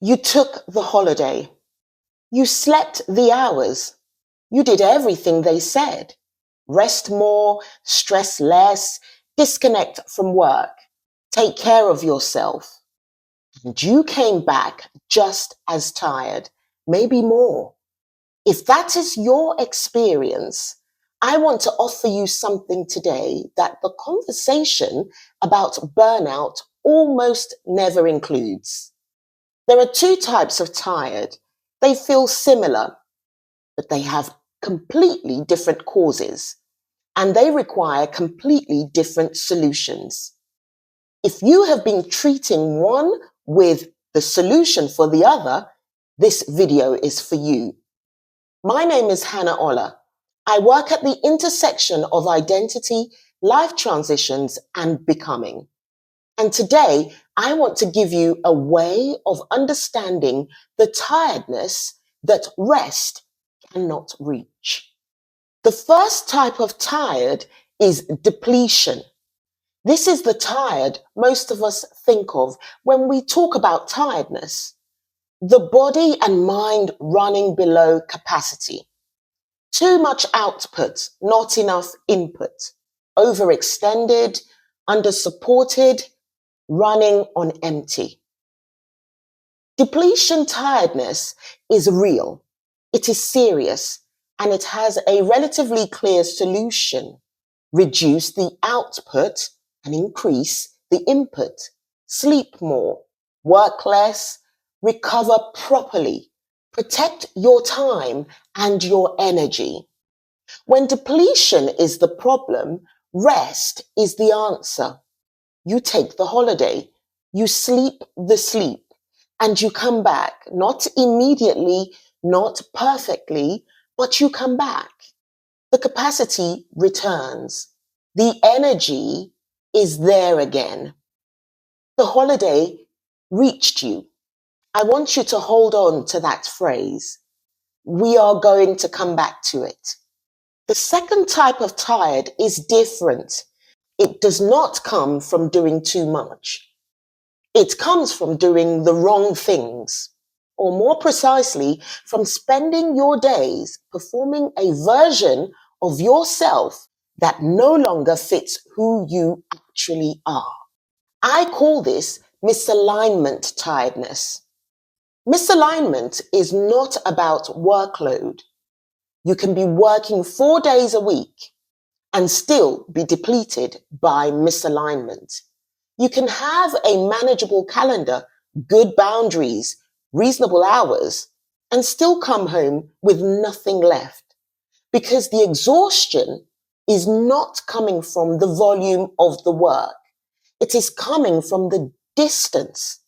You took the holiday. You slept the hours. You did everything they said. Rest more, stress less, disconnect from work, take care of yourself. And you came back just as tired, maybe more. If that is your experience, I want to offer you something today that the conversation about burnout almost never includes. There are two types of tired. They feel similar, but they have completely different causes, and they require completely different solutions. If you have been treating one with the solution for the other, this video is for you. My name is Hannah Ola. I work at the intersection of identity, life transitions, and becoming. And today, I want to give you a way of understanding the tiredness that rest cannot reach. The first type of tired is depletion. This is the tired most of us think of when we talk about tiredness. The body and mind running below capacity. Too much output, not enough input. Overextended, undersupported, running on empty. Depletion tiredness is real. It is serious, and it has a relatively clear solution. Reduce the output and increase the input. Sleep more, work less, recover properly, protect your time and your energy. When depletion is the problem, rest is the answer. You take the holiday, you sleep the sleep, and you come back, not immediately, not perfectly, but you come back. The capacity returns. The energy is there again. The holiday reached you. I want you to hold on to that phrase. We are going to come back to it. The second type of tired is different. It does not come from doing too much. It comes from doing the wrong things, or more precisely, from spending your days performing a version of yourself that no longer fits who you actually are. I call this misalignment tiredness. Misalignment is not about workload. You can be working 4 days a week and still be depleted by misalignment. You can have a manageable calendar, good boundaries, reasonable hours, and still come home with nothing left, because the exhaustion is not coming from the volume of the work. It is coming from the distance,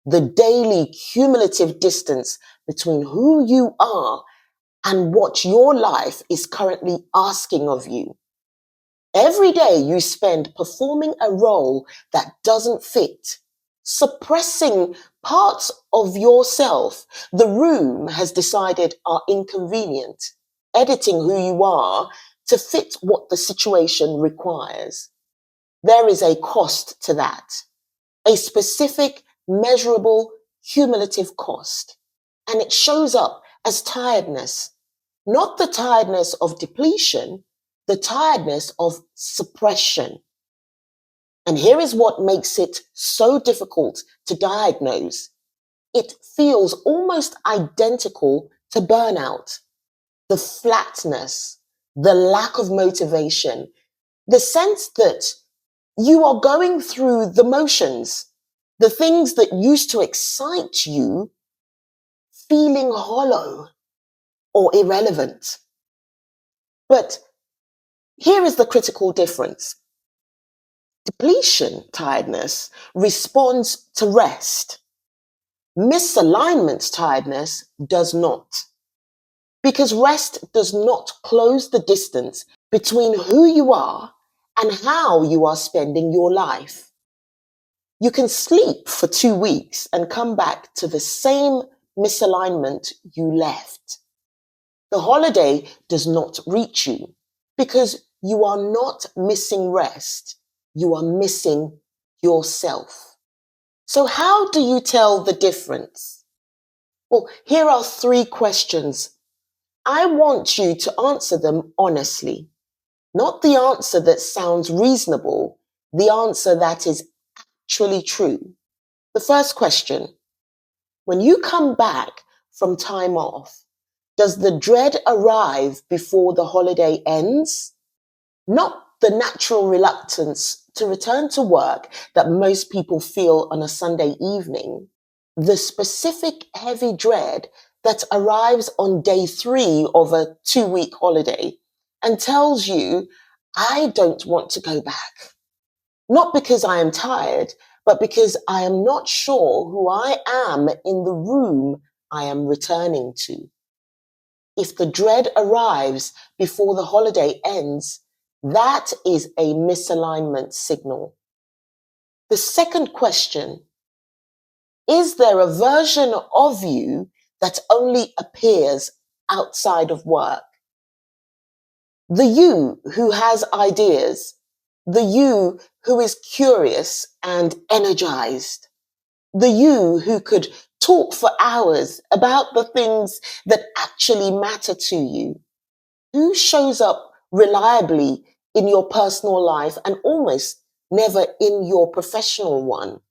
the daily cumulative distance between who you are and what your life is currently asking of you. Every day you spend performing a role that doesn't fit, suppressing parts of yourself the room has decided are inconvenient, editing who you are to fit what the situation requires. There is a cost to that, a specific, measurable, cumulative cost, and it shows up as tiredness, not the tiredness of depletion, the tiredness of suppression. And here is what makes it so difficult to diagnose. It feels almost identical to burnout. The flatness, the lack of motivation, the sense that you are going through the motions, the things that used to excite you, feeling hollow or irrelevant. But here is the critical difference. Depletion tiredness responds to rest. Misalignment tiredness does not. Because rest does not close the distance between who you are and how you are spending your life. You can sleep for 2 weeks and come back to the same misalignment you left. The holiday does not reach you because you are not missing rest. You are missing yourself. So how do you tell the difference? Well, here are 3 questions. I want you to answer them honestly, not the answer that sounds reasonable, the answer that is actually true. The first question: when you come back from time off, does the dread arrive before the holiday ends? Not the natural reluctance to return to work that most people feel on a Sunday evening. The specific heavy dread that arrives on day 3 of a 2-week holiday and tells you, I don't want to go back. Not because I am tired, but because I am not sure who I am in the room I am returning to. If the dread arrives before the holiday ends, that is a misalignment signal. The second question: is there a version of you that only appears outside of work? The you who has ideas, the you who is curious and energized, the you who could talk for hours about the things that actually matter to you. Who shows up reliably in your personal life and almost never in your professional one?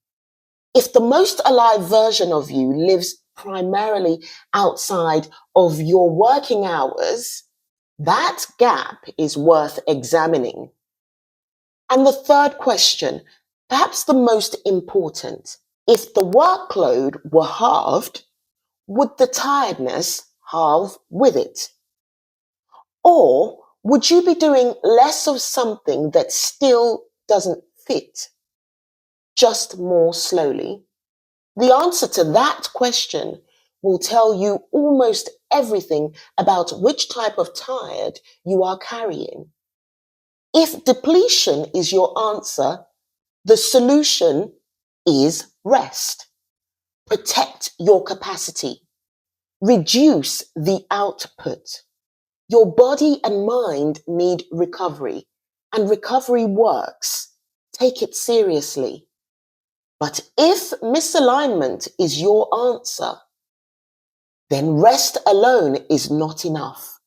If the most alive version of you lives primarily outside of your working hours, that gap is worth examining. And the third question, perhaps the most important: if the workload were halved, would the tiredness halve with it? Or would you be doing less of something that still doesn't fit, just more slowly? The answer to that question will tell you almost everything about which type of tired you are carrying. If depletion is your answer, the solution is rest. Protect your capacity. Reduce the output. Your body and mind need recovery, and recovery works. Take it seriously. But if misalignment is your answer, then rest alone is not enough.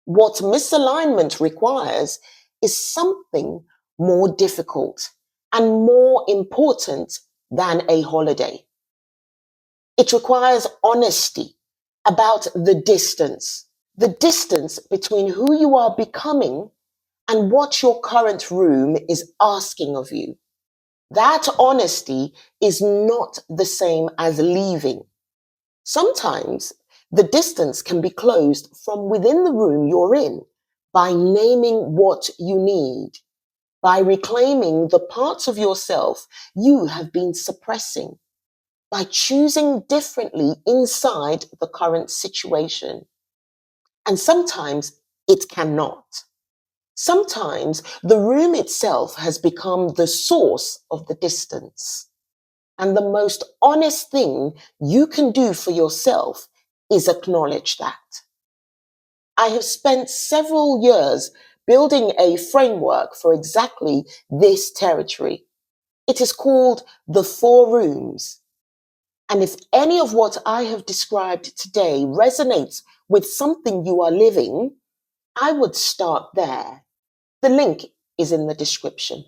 What misalignment requires is something more difficult and more important than a holiday. It requires honesty about the distance between who you are becoming and what your current room is asking of you. That honesty is not the same as leaving. Sometimes the distance can be closed from within the room you're in by naming what you need, by reclaiming the parts of yourself you have been suppressing, by choosing differently inside the current situation. And sometimes it cannot. Sometimes the room itself has become the source of the distance. And the most honest thing you can do for yourself is acknowledge that. I have spent several years building a framework for exactly this territory. It is called the 4 rooms. And if any of what I have described today resonates with something you are living, I would start there. The link is in the description.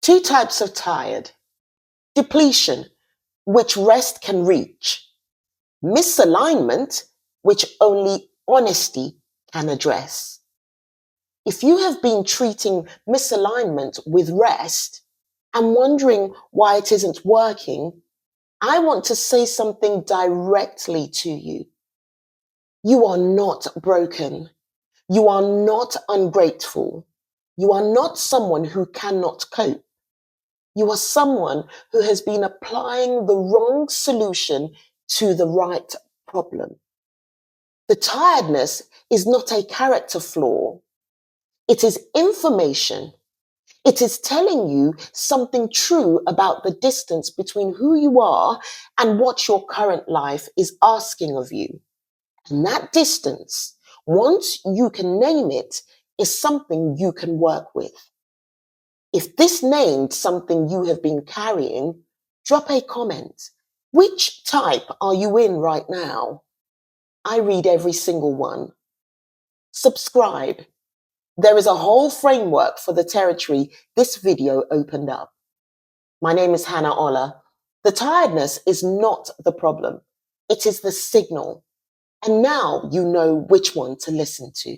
2 types of tired: depletion, which rest can reach; misalignment, which only honesty can address. If you have been treating misalignment with rest and wondering why it isn't working, I want to say something directly to you. You are not broken. You are not ungrateful. You are not someone who cannot cope. You are someone who has been applying the wrong solution to the right problem. The tiredness is not a character flaw. It is information. It is telling you something true about the distance between who you are and what your current life is asking of you. And that distance, once you can name it, is something you can work with. If this named something you have been carrying, drop a comment. Which type are you in right now? I read every single one. Subscribe. There is a whole framework for the territory this video opened up. My name is Hannah Ola. The tiredness is not the problem. It is the signal. And now you know which one to listen to.